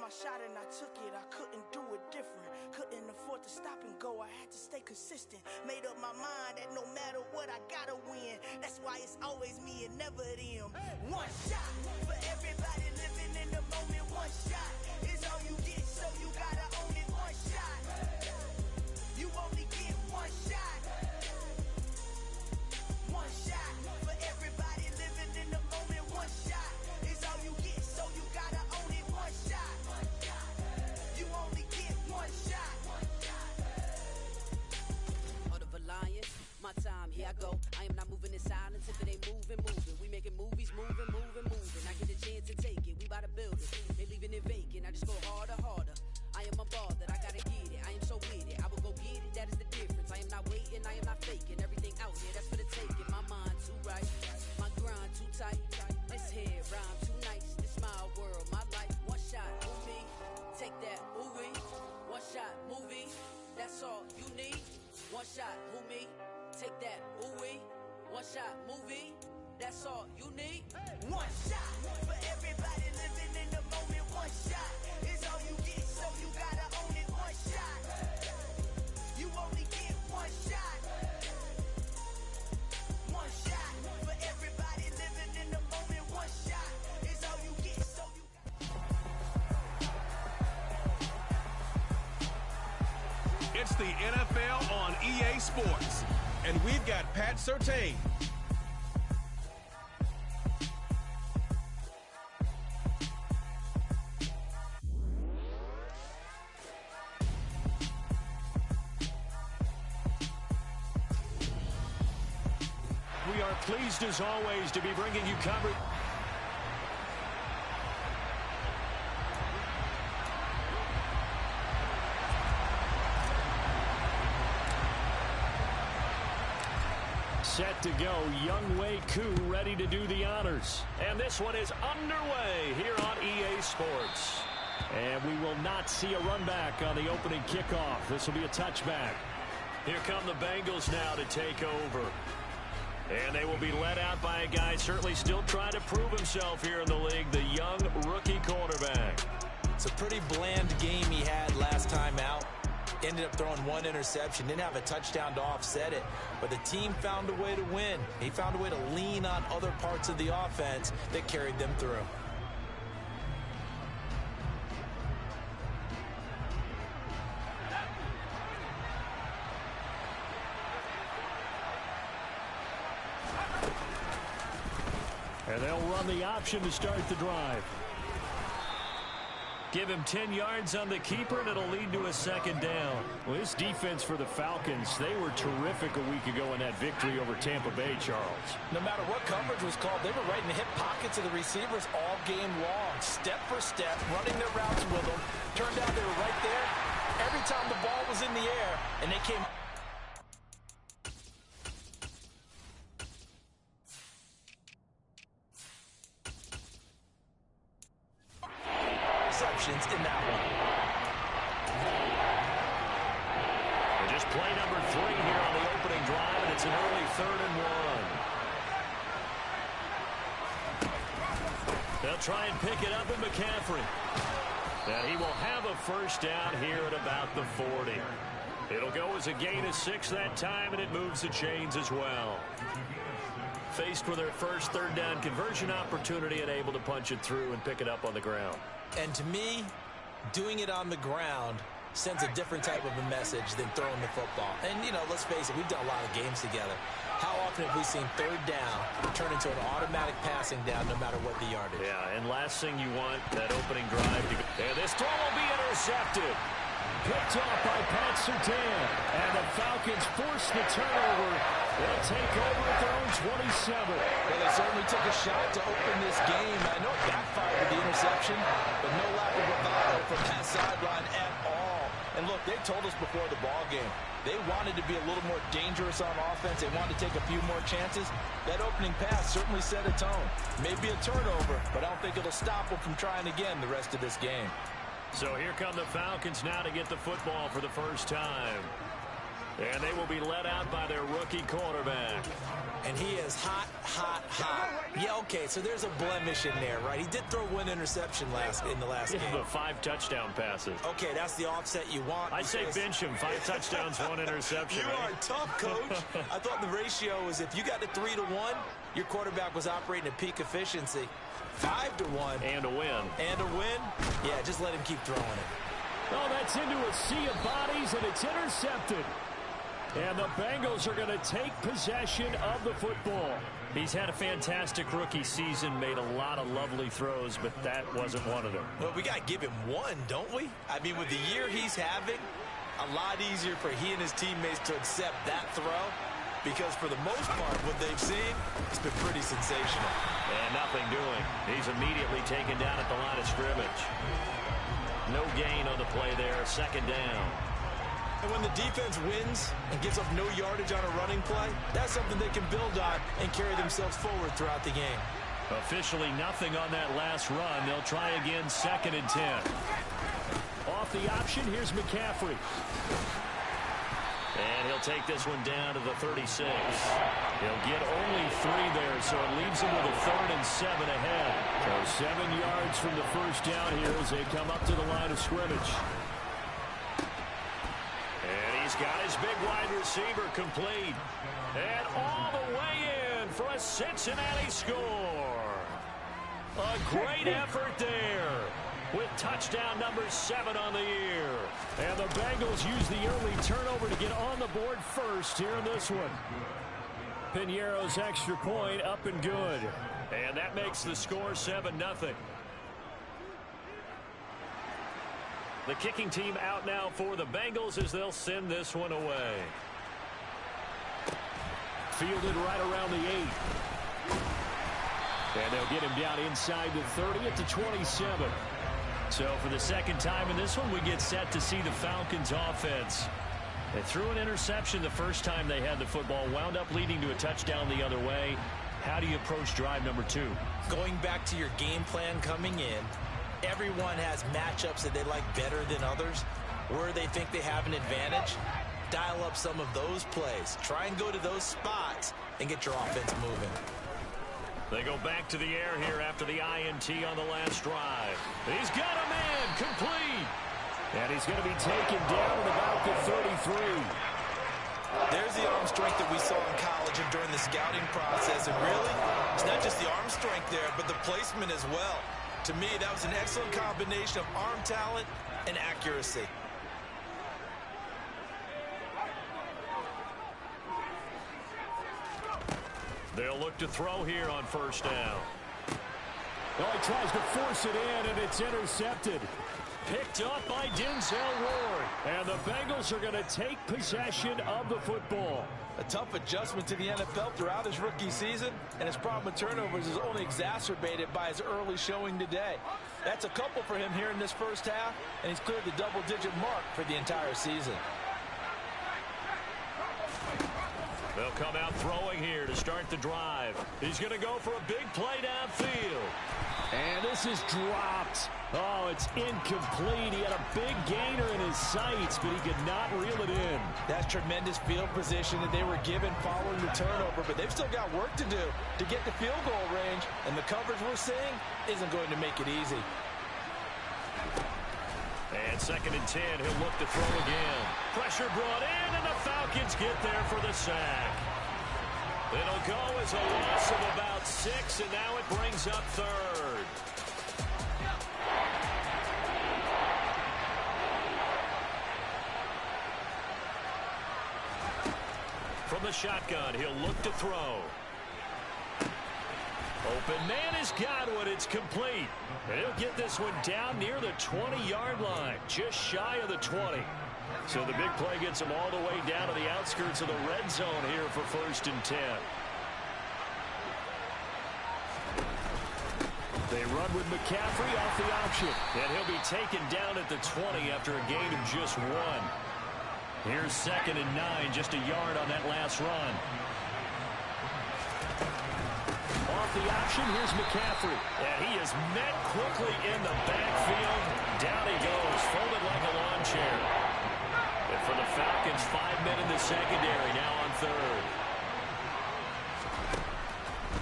my shot and I took it. I couldn't do it different. Couldn't afford to stop and go. I had to stay consistent. Made up my mind that no matter what, I gotta win. That's why it's always me and never them. One shot for everybody living in the moment. One shot is all you get, so you gotta own it. One shot. You only get one shot. One shot for everybody living in the moment. One shot is all you get, so you gotta own it. One shot. You only get one shot. Heart of a lion, my time, here I go. I am not moving in silence if it ain't moving. We making movies, moving. I get a chance to take it, we bout to build it. They leaving it vacant, I just go harder. I am a ball that I gotta get it. I am so with it, I will go get it, that is the difference. I am not waiting, I am not faking. Everything out here, that's for the taking. My mind too right, my grind too tight. This head rhyme too nice. This my world, my life. One shot, movie, take that, movie. One shot, movie, that's all you need. One shot, movie, take that, movie. One shot, movie, that's all you need. One shot for everybody living in the moment. One shot is all you get, so you gotta own it. One shot. You only get one shot. One shot for everybody living in the moment. One shot is all you get, so you gotta. It's the NFL on EA Sports, and we've got Pat Surtain. We are pleased as always to be bringing you coverage. Set to go, Young Wei Koo ready to do the honors. And this one is underway here on EA Sports. And we will not see a run back on the opening kickoff. This will be a touchback. Here come the Bengals now to take over. And they will be led out by a guy certainly still trying to prove himself here in the league, the young rookie quarterback. It's a pretty bland game he had last time out. Ended up throwing one interception, didn't have a touchdown to offset it, but the team found a way to win. He found a way to lean on other parts of the offense that carried them through. And they'll run the option to start the drive. Give him 10 yards on the keeper, and it'll lead to a second down. Well, this defense for the Falcons, they were terrific a week ago in that victory over Tampa Bay, Charles. No matter what coverage was called, they were right in the hip pockets of the receivers all game long. Step for step, running their routes with them. Turned out they were right there every time the ball was in the air, and they came... in that one. And just play number 3 here on the opening drive, and it's an early 3rd and 1. They'll try and pick it up with McCaffrey. And he will have a first down here at about the 40. It'll go as a gain of 6 that time, and it moves the chains as well. Faced with their first 3rd down conversion opportunity and able to punch it through and pick it up on the ground. And to me, doing it on the ground sends a different type of a message than throwing the football. And, you know, let's face it, we've done a lot of games together. How often have we seen 3rd down turn into an automatic passing down no matter what the yardage? Yeah, and last thing you want, that opening drive to go. And this throw will be intercepted. Picked off by Pat Surtain. And the Falcons force the turnover. They'll take over at their own 27. Well, they certainly took a shot to open this game. I know it backfired with the interception, but no lack of bravado from that sideline at all. And look, they told us before the ball game, they wanted to be a little more dangerous on offense. They wanted to take a few more chances. That opening pass certainly set a tone. Maybe a turnover, but I don't think it'll stop them from trying again the rest of this game. So here come the Falcons now to get the football for the first time. And they will be led out by their rookie quarterback. And he is hot, hot, hot. Yeah, okay, so there's a blemish in there, right? He did throw one interception in the last game. The 5 touchdown passes. Okay, that's the offset you want. I say bench him. 5 touchdowns, 1 interception. You are tough, Coach. I thought the ratio was if you got to 3-1, your quarterback was operating at peak efficiency. 5-1. And a win. And a win? Yeah, just let him keep throwing it. Oh, that's into a sea of bodies, and it's intercepted. And the Bengals are going to take possession of the football. He's had a fantastic rookie season, made a lot of lovely throws, but that wasn't one of them. Well, we got to give him one, don't we? I mean, with the year he's having, a lot easier for he and his teammates to accept that throw, because for the most part, what they've seen, it's been pretty sensational. And nothing doing. He's immediately taken down at the line of scrimmage. No gain on the play there, 2nd down. And when the defense wins and gives up no yardage on a running play, that's something they can build on and carry themselves forward throughout the game. Officially nothing on that last run. They'll try again, 2nd and 10. Off the option, here's McCaffrey. And he'll take this one down to the 36. He'll get only 3 there, so it leaves him with a 3rd and 7 ahead. So 7 yards from the first down here as they come up to the line of scrimmage. And he's got his big wide receiver complete. And all the way in for a Cincinnati score. A great effort there, with touchdown number 7 on the year. And the Bengals use the early turnover to get on the board first here in this one. Piñeiro's extra point up and good. And that makes the score 7-0. The kicking team out now for the Bengals as they'll send this one away. Fielded right around the 8. And they'll get him down inside the 30 at the 27. So for the 2nd time in this one, we get set to see the Falcons offense. They threw an interception the first time they had the football, wound up leading to a touchdown the other way. How do you approach drive number 2? Going back to your game plan coming in, everyone has matchups that they like better than others, where they think they have an advantage. Dial up some of those plays. Try and go to those spots and get your offense moving. They go back to the air here after the INT on the last drive. He's got a man complete. And he's going to be taken down at about the 33. There's the arm strength that we saw in college and during the scouting process. And really, it's not just the arm strength there, but the placement as well. To me, that was an excellent combination of arm talent and accuracy. They'll look to throw here on 1st down. Oh, he tries to force it in, and it's intercepted. Picked up by Denzel Ward. And the Bengals are going to take possession of the football. A tough adjustment to the NFL throughout his rookie season, and his problem with turnovers is only exacerbated by his early showing today. That's a couple for him here in this first half, and he's cleared the double-digit mark for the entire season. They'll come out throwing here to start the drive. He's going to go for a big play downfield. And this is dropped. Oh, it's incomplete. He had a big gainer in his sights, but he could not reel it in. That's tremendous field position that they were given following the turnover, but they've still got work to do to get the field goal range, and the coverage we're seeing isn't going to make it easy. And 2nd and 10, he'll look to throw again. Pressure brought in, and the Falcons get there for the sack. It'll go as a loss of about 6, and now it brings up 3rd. From the shotgun, he'll look to throw. Open man has got one. It's complete. And he'll get this one down near the 20-yard line, just shy of the 20. So the big play gets him all the way down to the outskirts of the red zone here for 1st and 10. They run with McCaffrey off the option. And he'll be taken down at the 20 after a gain of just 1. Here's 2nd and 9, just a yard on that last run. Off the option, here's McCaffrey. And he is met quickly in the backfield. Down he goes, folded like a lawn chair. And for the Falcons, 5 men in the secondary now on third.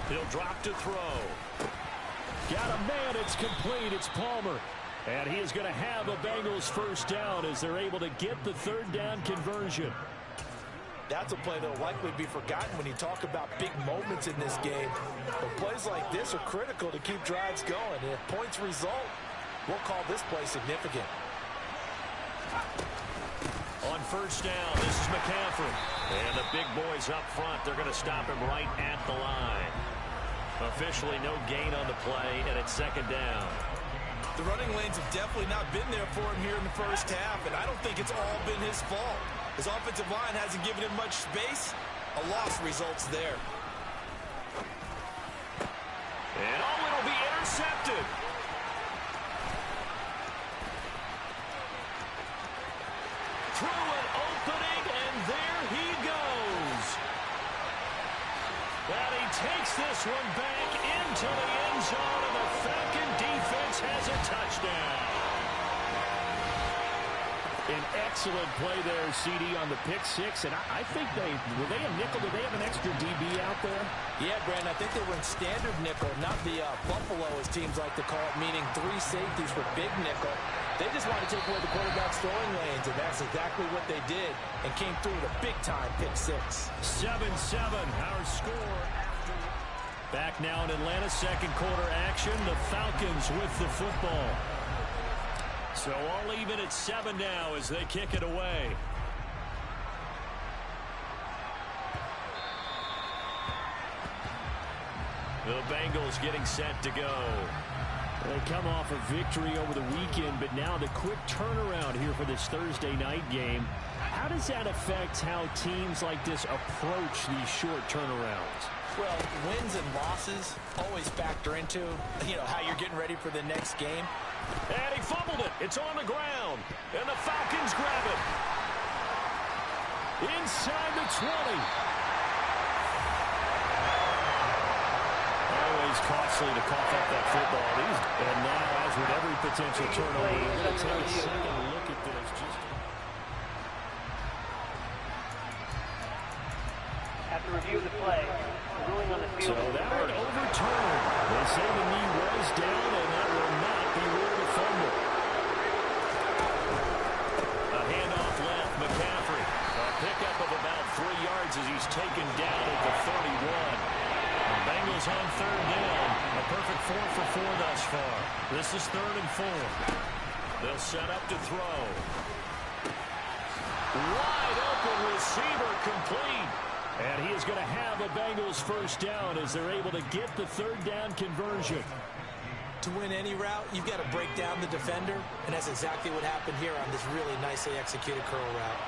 He'll drop to throw. Got a man. It's complete. It's Palmer. And he is going to have a Bengals first down as they're able to get the third down conversion. That's a play that will likely be forgotten when you talk about big moments in this game. But plays like this are critical to keep drives going. And if points result, we'll call this play significant. On first down, this is McCaffrey. And the big boys up front, they're going to stop him right at the line. Officially no gain on the play, and it's second down. The running lanes have definitely not been there for him here in the first half, and I don't think it's all been his fault. His offensive line hasn't given him much space. A loss results there. And it'll be intercepted. Through an opening, and there he goes. And he takes this one back into the end zone, and the Falcon defense has a touchdown. An excellent play there, CD, on the pick six. And I think were they a nickel? Did they have an extra DB out there? Yeah, Brandon, I think they were in standard nickel, not the Buffalo, as teams like to call it, meaning three safeties for big nickel. They just wanted to take away the quarterback's throwing lanes, and that's exactly what they did, and came through with a big-time pick six. 7-7, our score. Back now in Atlanta, second quarter action. The Falcons with the football. So all even at 7 now as they kick it away. The Bengals getting set to go. They come off a victory over the weekend, but now the quick turnaround here for this Thursday night game. How does that affect how teams like this approach these short turnarounds? Well, wins and losses always factor into, how you're getting ready for the next game. And he fumbled it. It's on the ground. And the Falcons grab it. Inside the 20. Always costly to cough up that football. And now, as with every potential turnover, we're going to take a second look at this. After review of the play, the ruling on the field. So that one overturned. They say the knee was down, and that will not be ruled a fumble. A handoff left, McCaffrey. A pickup of about 3 yards as he's taken down at the 31. The Bengals on third down. A perfect 4 for 4 thus far. This is 3rd and 4. They'll set up to throw. Wide open receiver, complete. And he is going to have a Bengals first down as they're able to get the third down conversion. To win any route, you've got to break down the defender, and that's exactly what happened here on this really nicely executed curl route.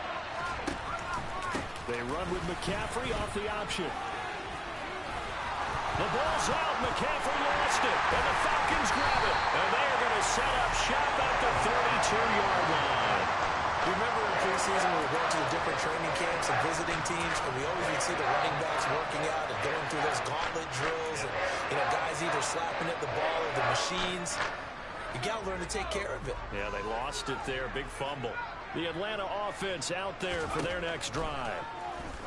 They run with McCaffrey off the option. The ball's out. McCaffrey lost it, and the Falcons grab it. And they're going to set up shop at the 32-yard line. You remember in preseason when we went to the different training camps and visiting teams, and we always would see the running backs working out and going through those gauntlet drills, and guys either slapping at the ball or the machines. You got to learn to take care of it. Yeah, they lost it there. Big fumble. The Atlanta offense out there for their next drive.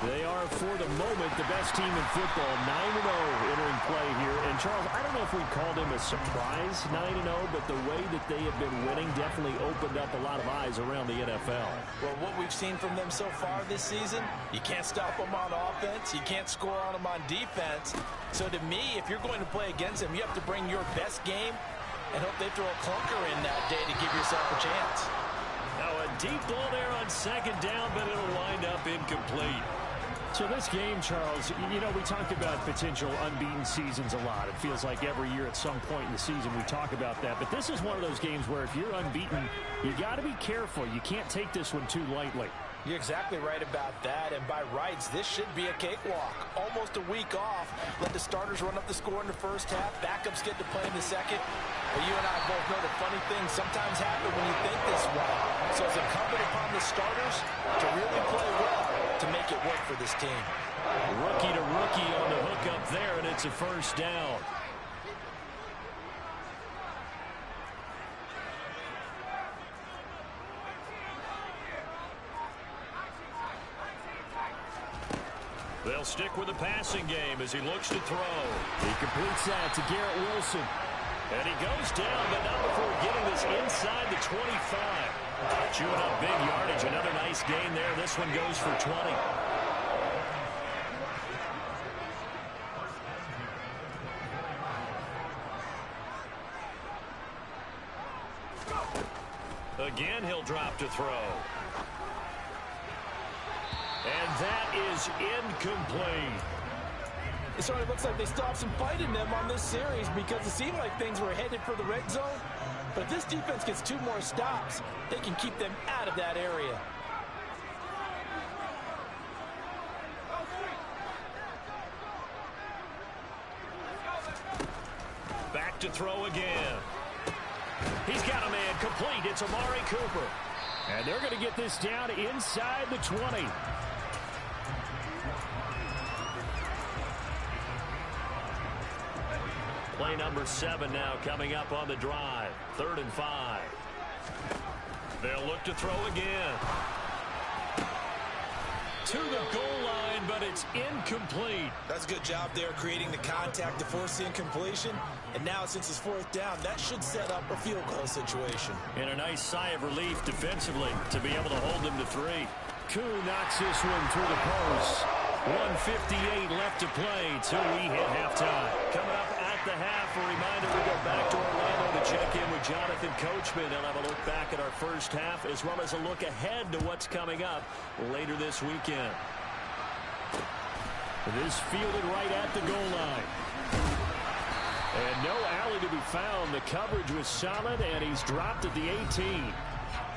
They are, for the moment, the best team in football, 9-0 entering play here. And, Charles, I don't know if we called them a surprise 9-0, but the way that they have been winning definitely opened up a lot of eyes around the NFL. Well, what we've seen from them so far this season, you can't stop them on offense. You can't score on them on defense. So, to me, if you're going to play against them, you have to bring your best game and hope they throw a clunker in that day to give yourself a chance. Now, a deep ball there on second down, but it'll wind up incomplete. So this game, Charles, we talk about potential unbeaten seasons a lot. It feels like every year at some point in the season we talk about that. But this is one of those games where if you're unbeaten, you got to be careful. You can't take this one too lightly. You're exactly right about that, and by rights, this should be a cakewalk. Almost a week off. Let the starters run up the score in the first half. Backups get to play in the second. But you and I both know the funny things sometimes happen when you think this way. So it's incumbent upon the starters to really play well to make it work for this team. Rookie to rookie on the hook up there, and it's a first down. They'll stick with the passing game as he looks to throw. He completes that to Garrett Wilson. And he goes down, but not before getting this inside the 25. Chewing up big yardage. Another nice gain there. This one goes for 20. Again, he'll drop to throw. And that is incomplete. It sort of looks like they stopped some fight in them on this series because it seemed like things were headed for the red zone. But if this defense gets 2 more stops, they can keep them out of that area. Back to throw again. He's got a man complete. It's Amari Cooper. And they're going to get this down inside the 20. Play number 7 now coming up on the drive. 3rd and 5. They'll look to throw again. To the goal line, but it's incomplete. That's a good job there creating the contact to force the incompletion. And now since it's 4th down, that should set up a field goal situation. And a nice sigh of relief defensively to be able to hold them to 3. Koo knocks this one through the post. 1:58 left to play till we hit halftime. Coming up at the half, a reminder we go back to Orlando to check in with Jonathan Coachman. They'll have a look back at our first half as well as a look ahead to what's coming up later this weekend. This fielded right at the goal line. And no alley to be found. The coverage was solid, and he's dropped at the 18.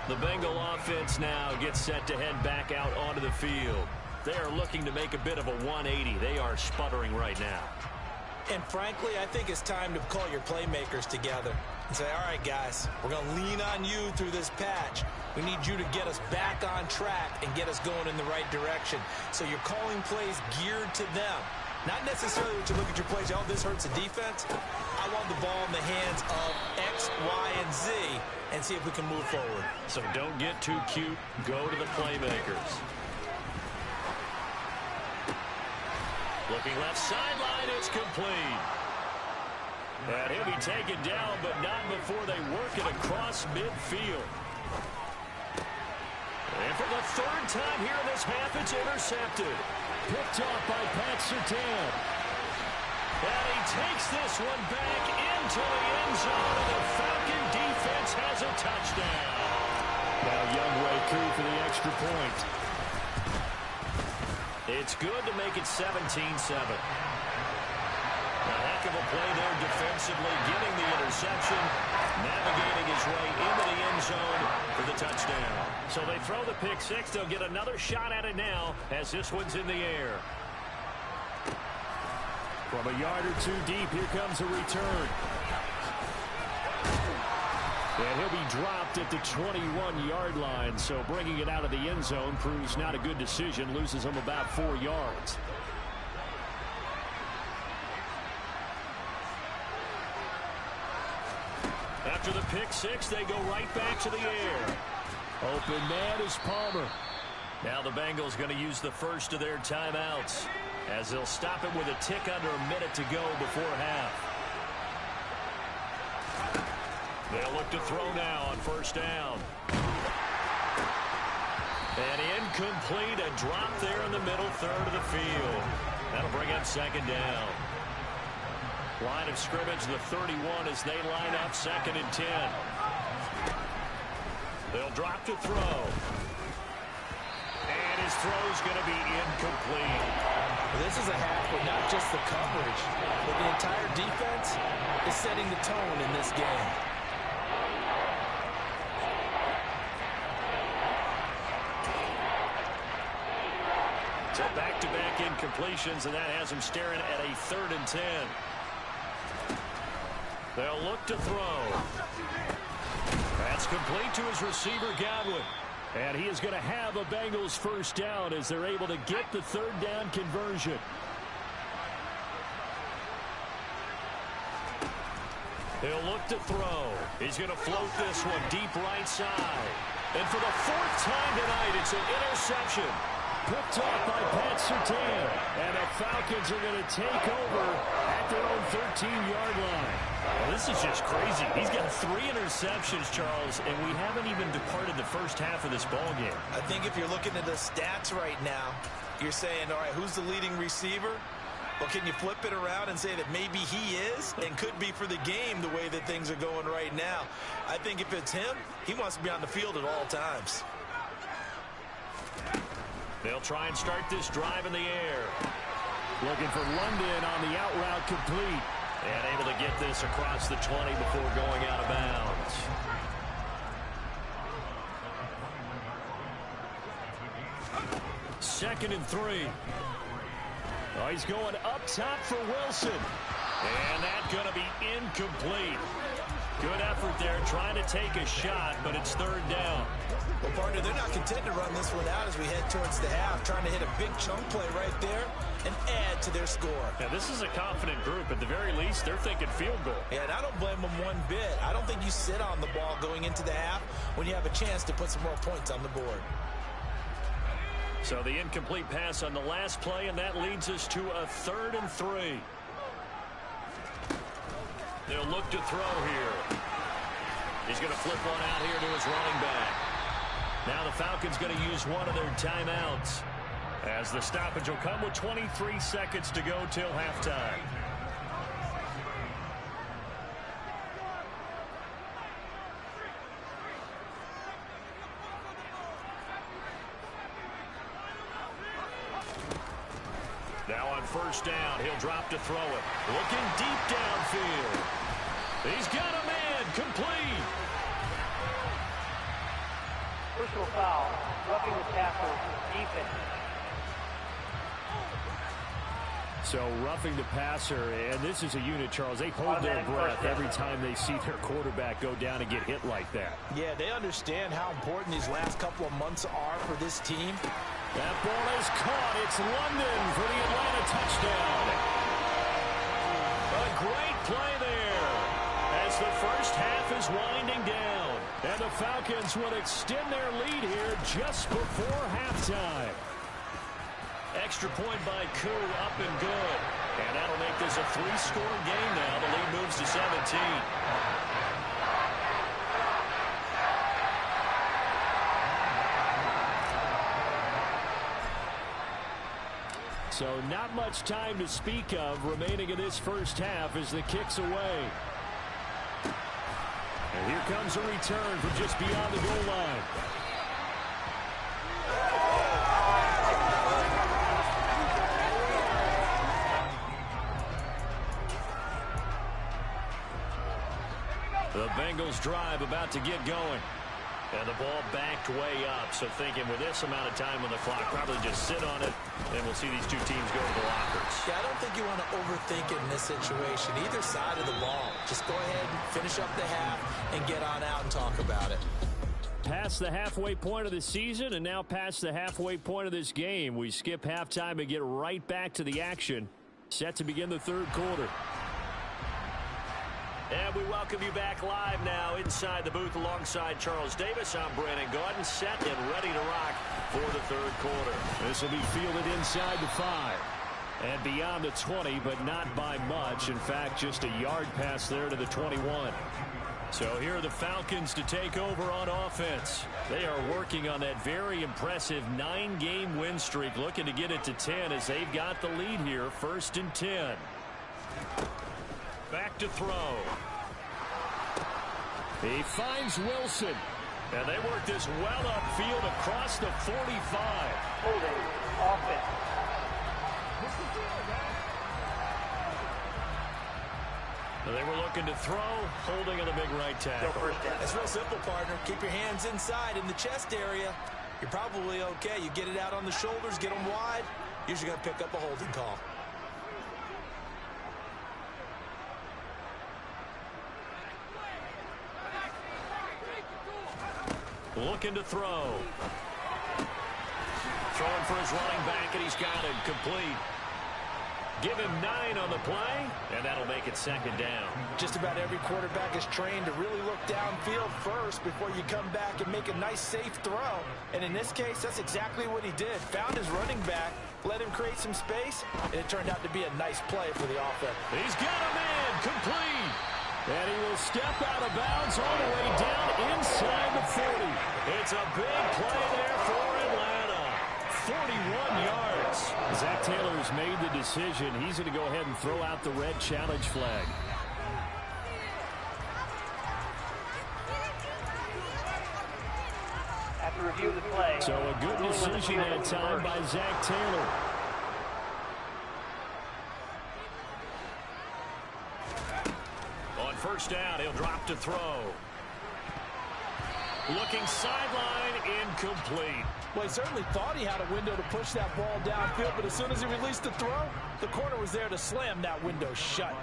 The Bengal offense now gets set to head back out onto the field. They are looking to make a bit of a 180. They are sputtering right now. And frankly, I think it's time to call your playmakers together and say, all right, guys, we're going to lean on you through this patch. We need you to get us back on track and get us going in the right direction. So you're calling plays geared to them. Not necessarily when you look at your plays, oh, this hurts the defense. I want the ball in the hands of X, Y, and Z and see if we can move forward. So don't get too cute. Go to the playmakers. Looking left sideline, it's complete. And he'll be taken down, but not before they work it across midfield. And for the 3rd time here in this half, it's intercepted. Picked off by Pat Surtain. And he takes this one back into the end zone, and the Falcon defense has a touchdown. Now Younghoe Koo for the extra point. It's good to make it 17-7. A heck of a play there defensively, getting the interception, navigating his way into the end zone for the touchdown. So they throw the pick 6. They'll get another shot at it now as this one's in the air. From a yard or 2 deep, here comes a return. And he'll be dropped at the 21-yard line, so bringing it out of the end zone proves not a good decision, loses him about 4 yards. After the pick 6, they go right back to the air. Open man is Palmer. Now the Bengals going to use the first of their timeouts as they'll stop it with a tick under a minute to go before half. They'll look to throw now on 1st down. And incomplete, a drop there in the middle 3rd of the field. That'll bring up 2nd down. Line of scrimmage, the 31 as they line up 2nd and 10. They'll drop to throw. And his throw's going to be incomplete. This is a half with not just the coverage, but the entire defense is setting the tone in this game. So back-to-back incompletions, and that has him staring at a 3rd and 10. They'll look to throw. That's complete to his receiver, Godwin. And he is going to have a Bengals 1st down as they're able to get the 3rd down conversion. He'll look to throw. He's going to float this one deep right side. And for the 4th time tonight, it's an interception. Picked off by Pat Surtain. And the Falcons are going to take over at their own 13-yard line. Well, this is just crazy. He's got 3 interceptions, Charles, and we haven't even departed the first half of this ball game. I think if you're looking at the stats right now, you're saying, all right, who's the leading receiver? Well, can you flip it around and say that maybe he is and could be for the game the way that things are going right now? I think if it's him, he wants to be on the field at all times. They'll try and start this drive in the air. Looking for London on the out route complete. And able to get this across the 20 before going out of bounds. Second and 3. Oh, he's going up top for Wilson. And that's going to be incomplete. Good effort there, trying to take a shot, but it's third down. Well, partner, they're not content to run this one out as we head towards the half, trying to hit a big chunk play right there and add to their score. Now, this is a confident group. At the very least, they're thinking field goal. Yeah, and I don't blame them one bit. I don't think you sit on the ball going into the half when you have a chance to put some more points on the board. So the incomplete pass on the last play, and that leads us to a 3rd and 3. They'll look to throw here. He's going to flip one out here to his running back. Now the Falcons going to use one of their timeouts, as the stoppage will come with 23 seconds to go till halftime. Now on first down, he'll drop to throw it. Looking deep downfield. He's got a man, complete. Personal foul, roughing the tackle, defense. So roughing the passer, and this is a unit, Charles. They hold their breath every time they see their quarterback go down and get hit like that. Yeah, they understand how important these last couple of months are for this team. That ball is caught. It's London for the Atlanta touchdown. A great play there as the first half is winding down. And the Falcons will extend their lead here just before halftime. Extra point by Koo, up and good. And that'll make this a 3-score game now. The lead moves to 17. So not much time to speak of remaining in this first half as the kick's away. And here comes a return from just beyond the goal line. The Bengals drive about to get going. And the ball backed way up. So thinking with this amount of time on the clock, probably just sit on it, and we'll see these two teams go to the lockers. Yeah, I don't think you want to overthink it in this situation. Either side of the ball. Just go ahead and finish up the half and get on out and talk about it. Past the halfway point of the season and now past the halfway point of this game. We skip halftime and get right back to the action. Set to begin the third quarter. And we welcome you back live now inside the booth alongside Charles Davis. I'm Brandon Gaudin, set and ready to rock for the third quarter. This will be fielded inside the 5 and beyond the 20, but not by much. In fact, just a yard pass there to the 21. So here are the Falcons to take over on offense. They are working on that very impressive 9-game win streak, looking to get it to 10 as they've got the lead here, 1st and 10. Back to throw. He finds Wilson. And they work this well upfield across the 45. Holding, offense. They were looking to throw, holding on the big right tackle. It's real simple, partner. Keep your hands inside in the chest area. You're probably okay. You get it out on the shoulders, get them wide. Usually going to pick up a holding call. Looking to throw. Throwing for his running back, and he's got it complete. Give him 9 on the play, and that'll make it second down. Just about every quarterback is trained to really look downfield first before you come back and make a nice, safe throw. And in this case, that's exactly what he did. Found his running back, let him create some space, and it turned out to be a nice play for the offense. He's got him in, complete. And he will step out of bounds all the way down inside the 40. It's a big play there for Atlanta. 41 yards. Zach Taylor's made the decision. He's going to go ahead and throw out the red challenge flag. After review of the play. So a good decision that time by Zach Taylor. On first down, he'll drop to throw. Looking sideline, incomplete. Well, he certainly thought he had a window to push that ball downfield, but as soon as he released the throw, the corner was there to slam that window shut.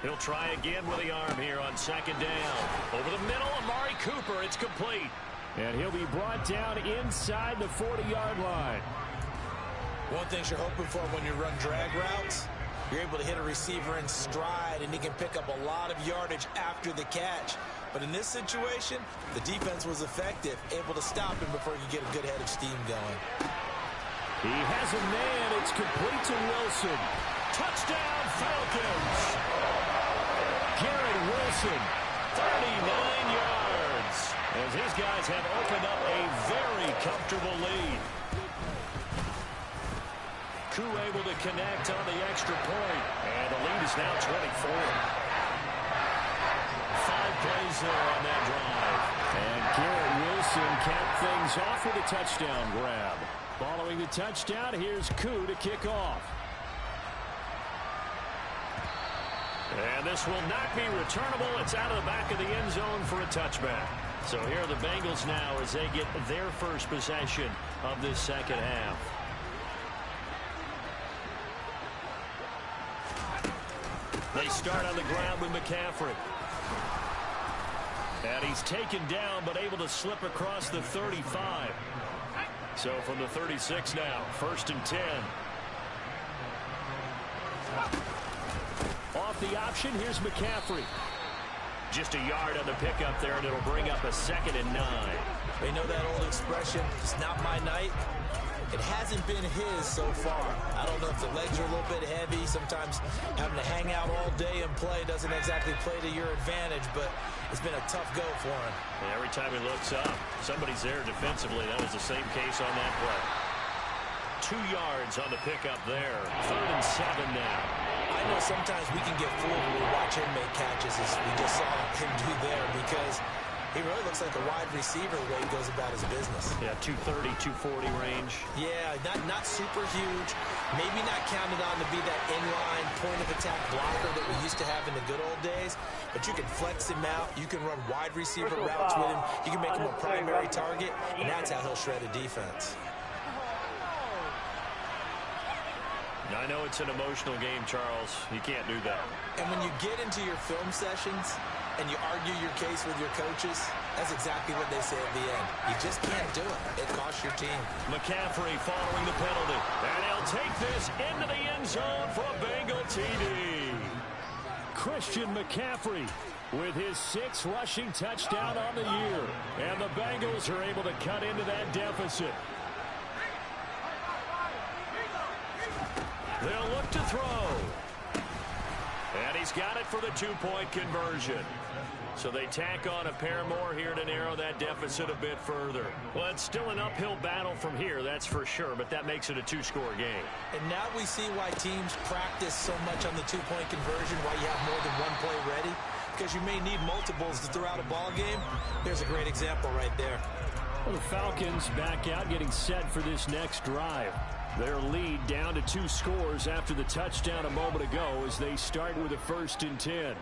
He'll try again with the arm here on second down. Over the middle, Amari Cooper, it's complete. And he'll be brought down inside the 40-yard line. One thing you're hoping for when you run drag routes, you're able to hit a receiver in stride, and he can pick up a lot of yardage after the catch. But in this situation, the defense was effective, able to stop him before you get a good head of steam going. He has a man. It's complete to Wilson. Touchdown, Falcons. Garrett Wilson, 39 yards. As his guys have opened up a very comfortable lead. Koo able to connect on the extra point. And the lead is now 24. 5 plays there on that drive. And Garrett Wilson capped things off with a touchdown grab. Following the touchdown, here's Koo to kick off. And this will not be returnable. It's out of the back of the end zone for a touchback. So here are the Bengals now as they get their first possession of this second half. They start on the ground with McCaffrey. And he's taken down but able to slip across the 35. So from the 36 now, 1st and 10. Off the option, here's McCaffrey. Just a yard on the pickup there, and it'll bring up a 2nd and 9. They know that old expression, it's not my night. It hasn't been his so far. I don't know if the legs are a little bit heavy. Sometimes having to hang out all day and play doesn't exactly play to your advantage, but it's been a tough go for him. And every time he looks up, somebody's there defensively. That was the same case on that play. 2 yards on the pickup there. 3rd and 7 now. I know sometimes we can get fooled when we watch him make catches, as we just saw him do there, because he really looks like a wide receiver the way he goes about his business. Yeah, 230, 240 range. Yeah, not super huge. Maybe not counted on to be that inline point-of-attack blocker that we used to have in the good old days. But you can flex him out. You can run wide receiver routes with him. You can make him a primary target, and that's how he'll shred a defense. I know it's an emotional game, Charles. You can't do that. And when you get into your film sessions and you argue your case with your coaches, that's exactly what they say at the end. You just can't do it. It costs your team. McCaffrey following the penalty. And he'll take this into the end zone for a Bengal TD. Christian McCaffrey with his 6th rushing touchdown on the year. And the Bengals are able to cut into that deficit. They'll look to throw. And he's got it for the 2-point conversion. So they tack on a pair more here to narrow that deficit a bit further. Well, it's still an uphill battle from here, that's for sure, but that makes it a 2-score game. And now we see why teams practice so much on the 2-point conversion, why you have more than one play ready, because you may need multiples to throw out a ball game. There's a great example right there. Well, the Falcons back out, getting set for this next drive. Their lead down to 2 scores after the touchdown a moment ago as they start with a 1st and 10.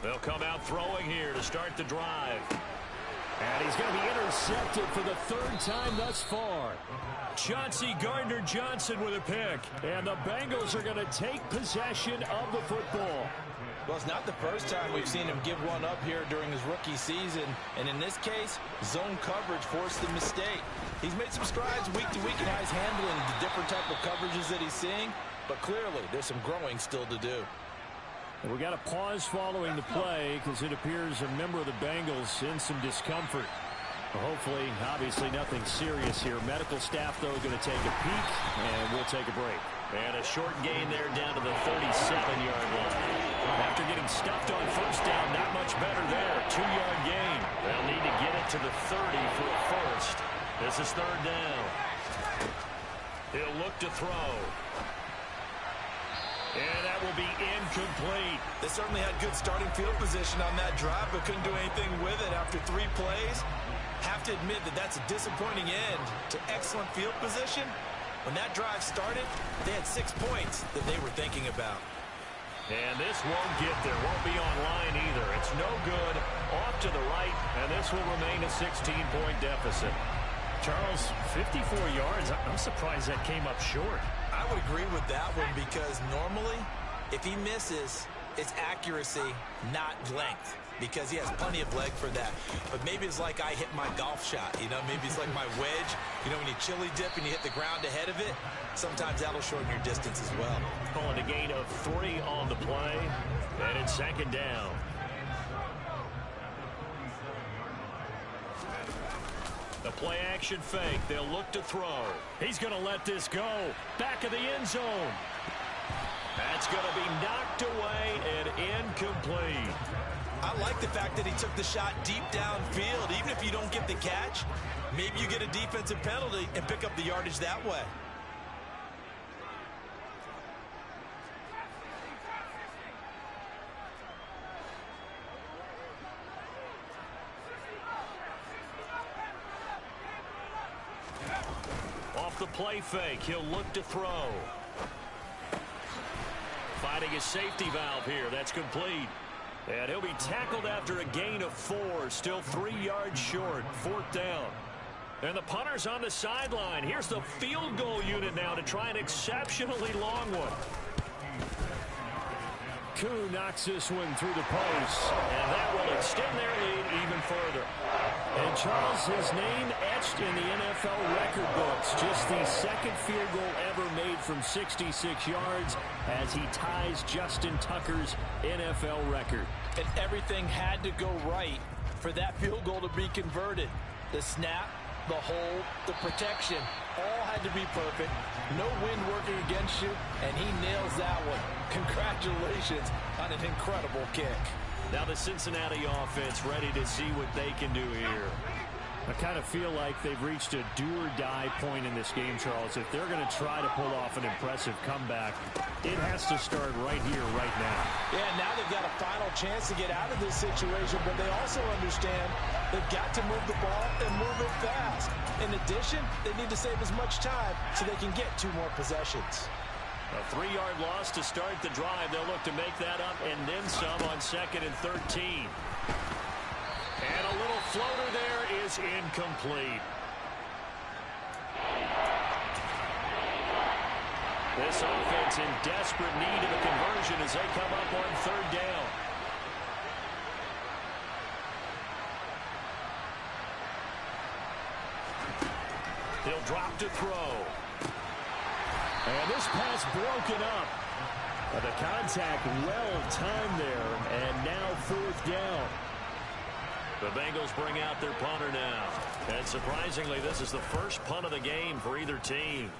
They'll come out throwing here to start the drive. And he's going to be intercepted for the third time thus far. Chauncey Gardner-Johnson with a pick. And the Bengals are going to take possession of the football. Well, it's not the first time we've seen him give one up here during his rookie season. And in this case, zone coverage forced the mistake. He's made some strides week to week in how he's handling the different type of coverages that he's seeing. But clearly, there's some growing still to do. We got a pause following the play because it appears a member of the Bengals in some discomfort. Hopefully, obviously nothing serious here. Medical staff, though, going to take a peek, and we'll take a break. And a short gain there down to the 37-yard line. After getting stuffed on first down, not much better there. 2-yard gain. They'll need to get it to the 30 for a first. This is third down. He'll look to throw. And that will be incomplete. They certainly had good starting field position on that drive, but couldn't do anything with it after 3 plays. Have to admit that that's a disappointing end to excellent field position. When that drive started, they had 6 points that they were thinking about. And this won't get there. Won't be online either. It's no good. Off to the right, and this will remain a 16-point deficit. Charles, 54 yards. I'm surprised that came up short. I would agree with that one because normally, if he misses, it's accuracy, not length, because he has plenty of leg for that. But maybe it's like I hit my golf shot, you know? Maybe it's like my wedge. You know, when you chili dip and you hit the ground ahead of it, sometimes that'll shorten your distance as well. Calling a gain of 3 on the play, and it's second down. The play action fake. They'll look to throw. He's going to let this go. Back of the end zone. That's going to be knocked away and incomplete. I like the fact that he took the shot deep downfield. Even if you don't get the catch, maybe you get a defensive penalty and pick up the yardage that way. Off the play fake, he'll look to throw. Finding his safety valve here. That's complete. And he'll be tackled after a gain of 4. Still 3 yards short. 4th down. And the punter's on the sideline. Here's the field goal unit now to try an exceptionally long one. Koo knocks this one through the post. And that will extend their lead even further. And Charles, his name etched in the NFL record books. Just the second field goal ever made from 66 yards as he ties Justin Tucker's NFL record. And everything had to go right for that field goal to be converted. The snap, the hold, the protection, all had to be perfect. No wind working against you, and he nails that one. Congratulations on an incredible kick. Now the Cincinnati offense ready to see what they can do here. I kind of feel like they've reached a do-or-die point in this game, Charles. If they're going to try to pull off an impressive comeback, it has to start right here, right now. Yeah, now they've got a final chance to get out of this situation, but they also understand they've got to move the ball and move it fast. In addition, they need to save as much time so they can get 2 more possessions. A 3-yard loss to start the drive. They'll look to make that up and then some on 2nd and 13. And a little floater there is incomplete. This offense in desperate need of a conversion as they come up on 3rd down. He'll drop to throw. And this pass broken up. The contact well timed there, and now 4th down. The Bengals bring out their punter now. And surprisingly, this is the first punt of the game for either team.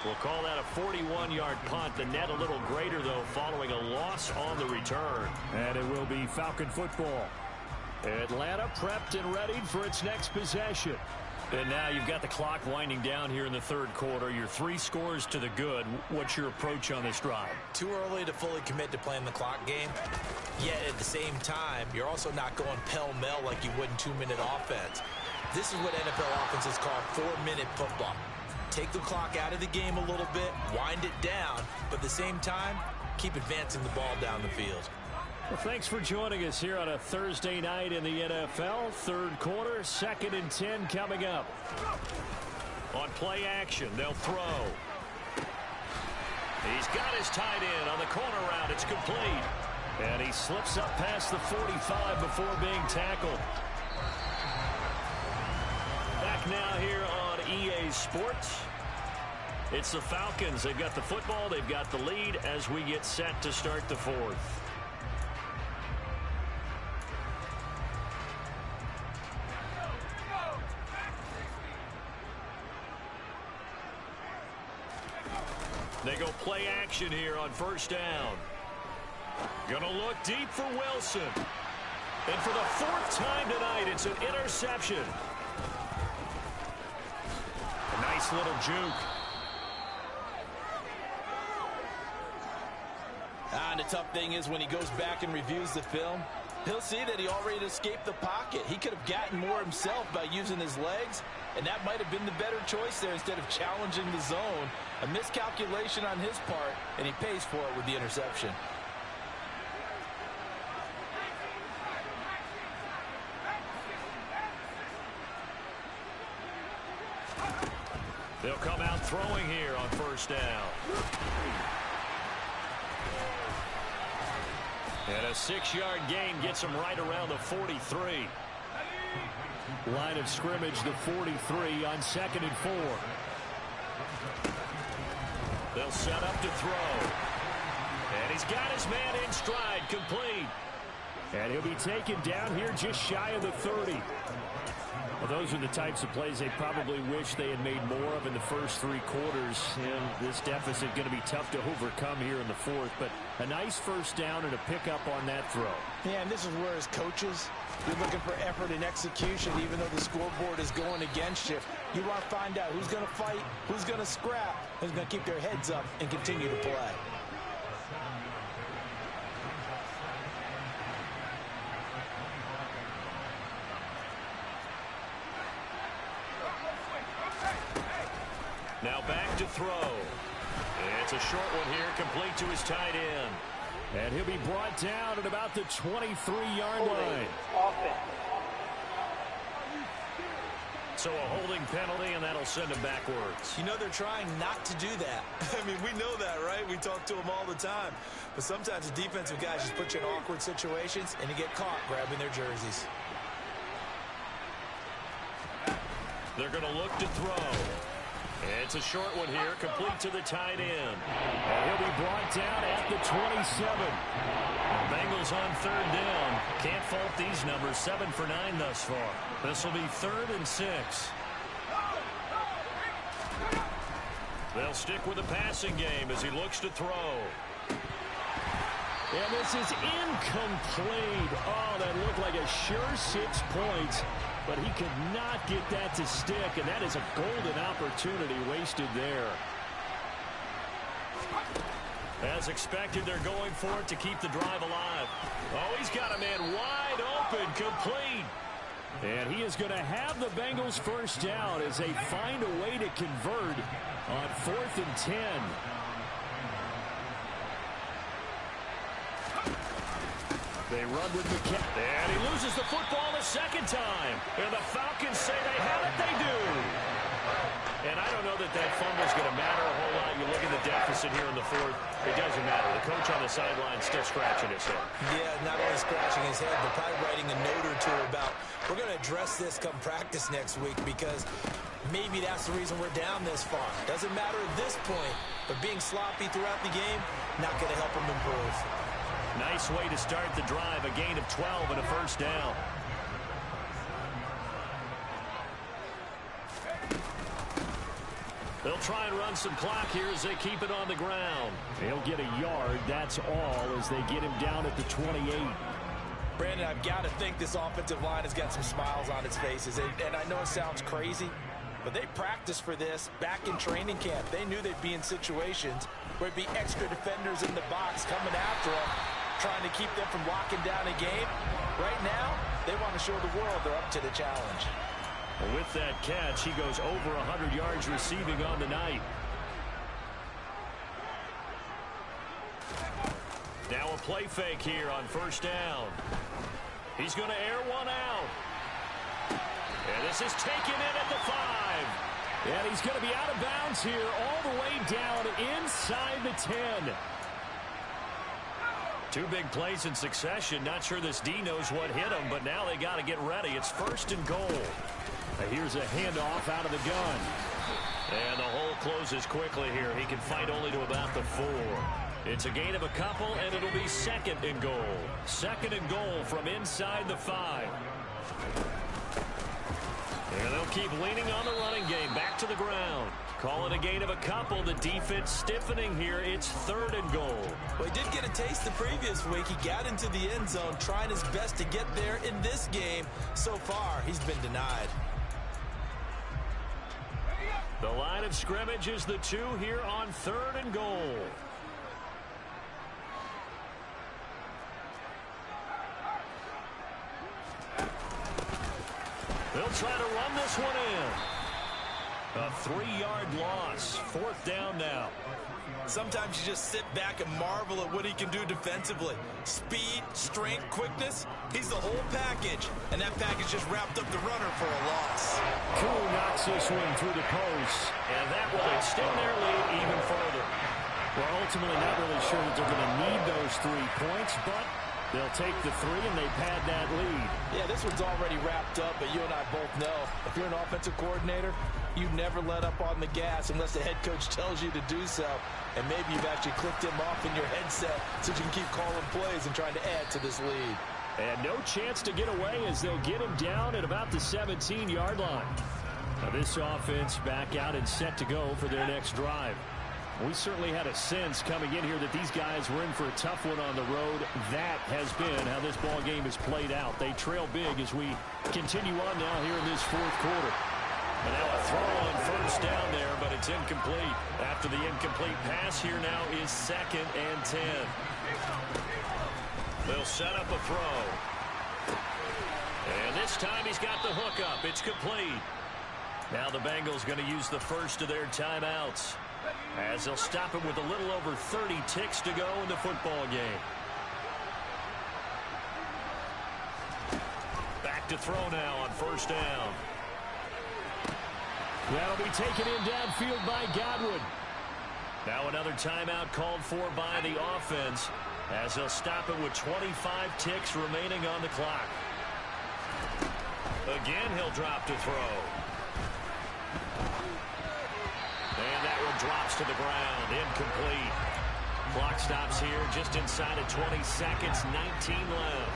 We'll call that a 41-yard punt. The net a little greater, though, following a loss on the return. And it will be Falcon football. Atlanta prepped and ready for its next possession. And now you've got the clock winding down here in the 3rd quarter. You're 3 scores to the good. What's your approach on this drive? Too early to fully commit to playing the clock game. Yet at the same time, you're also not going pell-mell like you would in 2-minute offense. This is what NFL offenses call 4-minute football. take the clock out of the game a little bit, wind it down, but at the same time, keep advancing the ball down the field. Well, thanks for joining us here on a Thursday night in the NFL. Third quarter, 2nd and 10 coming up. On play action, they'll throw. He's got his tight end on the corner route. It's complete. And he slips up past the 45 before being tackled. Back now here on EA Sports. It's the Falcons. They've got the football. They've got the lead as we get set to start the fourth. They go play action here on first down. Gonna look deep for Wilson. And for the 4th time tonight, it's an interception. A nice little juke. And the tough thing is when he goes back and reviews the film, he'll see that he already escaped the pocket. He could have gotten more himself by using his legs, and that might have been the better choice there instead of challenging the zone. A miscalculation on his part, and he pays for it with the interception. They'll come out throwing here on first down. And a 6-yard gain gets him right around the 43. Line of scrimmage, the 43 on 2nd and 4. They'll set up to throw. And he's got his man in stride, complete. And he'll be taken down here just shy of the 30. Well, those are the types of plays they probably wish they had made more of in the first 3 quarters. And this deficit going to be tough to overcome here in the 4th. But a nice first down and a pickup on that throw. Yeah, and this is where as coaches, you're looking for effort and execution, even though the scoreboard is going against you. You want to find out who's going to fight, who's going to scrap, who's going to keep their heads up and continue to play. Now back to throw. It's a short one here, complete to his tight end. And he'll be brought down at about the 23-yard line. So a holding penalty, and that'll send him backwards. You know they're trying not to do that. I mean, we know that, right? We talk to them all the time. But sometimes the defensive guys just put you in awkward situations, and you get caught grabbing their jerseys. They're going to look to throw. It's a short one here, complete to the tight end. And he'll be brought down at the 27. The Bengals on 3rd down. Can't fault these numbers, 7 for 9 thus far. This will be 3rd and 6. They'll stick with the passing game as he looks to throw. And this is incomplete. Oh, that looked like a sure 6 points. But he could not get that to stick, and that is a golden opportunity wasted there. As expected, they're going for it to keep the drive alive. Oh, he's got a man wide open, complete. And he is going to have the Bengals first down as they find a way to convert on 4th and 10. They run with McKenna. And he loses the football a 2nd time. And the Falcons say they have it. They do. And I don't know that fumble's going to matter a whole lot. You look at the deficit here in the 4th. It doesn't matter. The coach on the sideline still scratching his head. Yeah, not only scratching his head, but probably writing a note or two about, we're going to address this come practice next week because maybe that's the reason we're down this far. Doesn't matter at this point, but being sloppy throughout the game, not going to help him improve. Nice way to start the drive. A gain of 12 and a first down. They'll try and run some clock here as they keep it on the ground. They'll get a yard. That's all as they get him down at the 28. Brandon, I've got to think this offensive line has got some smiles on its faces. And I know it sounds crazy, but they practiced for this back in training camp. They knew they'd be in situations where it'd be extra defenders in the box coming after them, trying to keep them from locking down a game. Right now, they want to show the world they're up to the challenge. With that catch, he goes over 100 yards receiving on the night. Now a play fake here on first down. He's going to air one out. And this is taken in at the 5. And he's going to be out of bounds here all the way down inside the 10. Two big plays in succession. Not sure this D knows what hit him, but now they got to get ready. It's first and goal. Here's a handoff out of the gun. And the hole closes quickly here. He can fight only to about the 4. It's a gain of a couple, and it'll be second and goal. Second and goal from inside the 5. And they'll keep leaning on the running game. Back to the ground. Call it a gain of a couple. The defense stiffening here. It's third and goal. Well, he did get a taste the previous week. He got into the end zone, trying his best to get there in this game. So far, he's been denied. The line of scrimmage is the 2 here on third and goal. They'll try to run this one in. A 3-yard loss. Fourth down now. Sometimes you just sit back and marvel at what he can do defensively. Speed, strength, quickness. He's the whole package. And that package just wrapped up the runner for a loss. Koo knocks this one through the post. And that will extend their lead even further. Well, ultimately not really sure that they're going to need those 3 points, but they'll take the 3 and they pad that lead. Yeah, this one's already wrapped up, but you and I both know if you're an offensive coordinator, you never let up on the gas unless the head coach tells you to do so. And maybe you've actually clicked him off in your headset so you can keep calling plays and trying to add to this lead. And no chance to get away as they'll get him down at about the 17-yard line. Now this offense back out and set to go for their next drive. We certainly had a sense coming in here that these guys were in for a tough one on the road. That has been how this ball game has played out. They trail big as we continue on now here in this fourth quarter. And now a throw on first down there, but it's incomplete. After the incomplete pass, here now is second and 10. They'll set up a throw. And this time he's got the hook up. It's complete. Now the Bengals going to use the first of their timeouts, as they'll stop him with a little over 30 ticks to go in the football game. Back to throw now on first down. That'll be taken in downfield by Godwin. Now another timeout called for by the offense, as they'll stop it with 25 ticks remaining on the clock. Again, he'll drop to throw. And that one drops to the ground. Incomplete. Clock stops here just inside of 20 seconds. 19 left.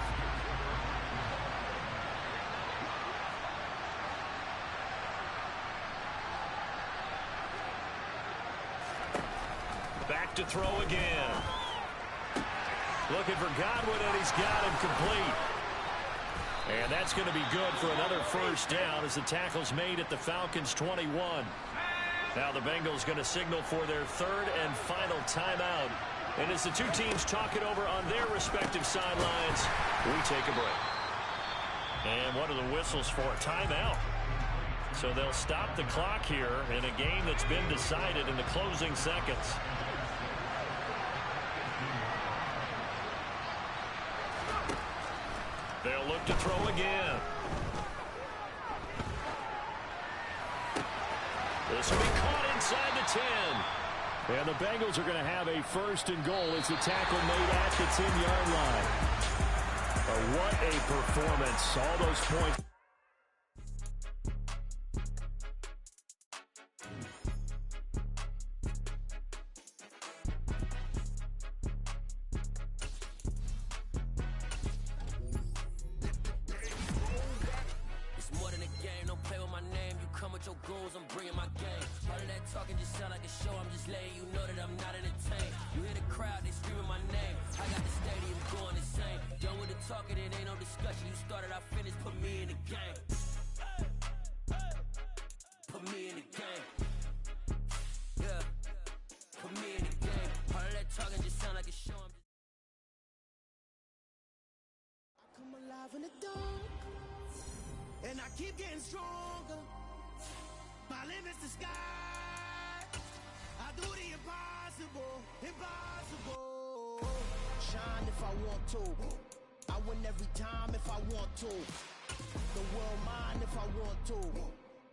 Back to throw again. Looking for Godwin, and he's got him complete. And that's going to be good for another first down as the tackle's made at the Falcons' 21. Now the Bengals going to signal for their third and final timeout. And as the two teams talk it over on their respective sidelines, we take a break. And what are the whistles for? Timeout. So they'll stop the clock here in a game that's been decided in the closing seconds. They'll look to throw again. This will be caught inside the 10. And the Bengals are going to have a first and goal as the tackle made at the 10-yard line. What a performance. All those points. and I keep getting stronger. My limit's the sky. I do the impossible, impossible. Shine if I want to. I win every time if I want to. The world mine if I want to.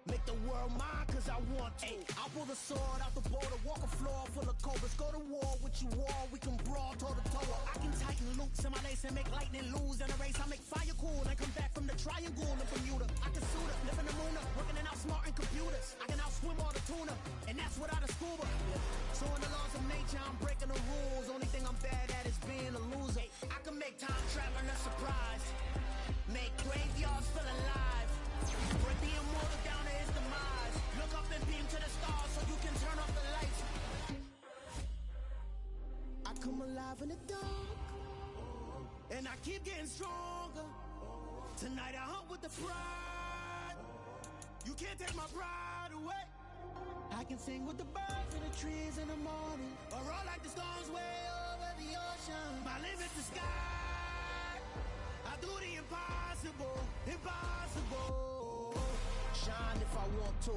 Make the world mine cause I want to. I pull the sword out the border, walk a floor full of cobras. Go to war with you all, we can brawl toe to toe. I can tighten loops in my lace and make lightning lose. In a race I make fire cool and come back from the triangle in Bermuda. I can suit up, live in the moon up, working and outsmarting computers. I can outswim all the tuna, and that's without a scuba. So in the laws of nature I'm breaking the rules. Only thing I'm bad at is being a loser. I can make time traveling a surprise, make graveyards feel alive, break the immortal down to his demise. Look up and beam to the stars so you can turn off the lights. I come alive in the dark, and I keep getting stronger. Tonight I hunt with the pride. You can't take my pride away. I can sing with the birds and the trees in the morning, or roll like the storms way over the ocean. My limit's the sky. I do the impossible, impossible. Shine if I want to.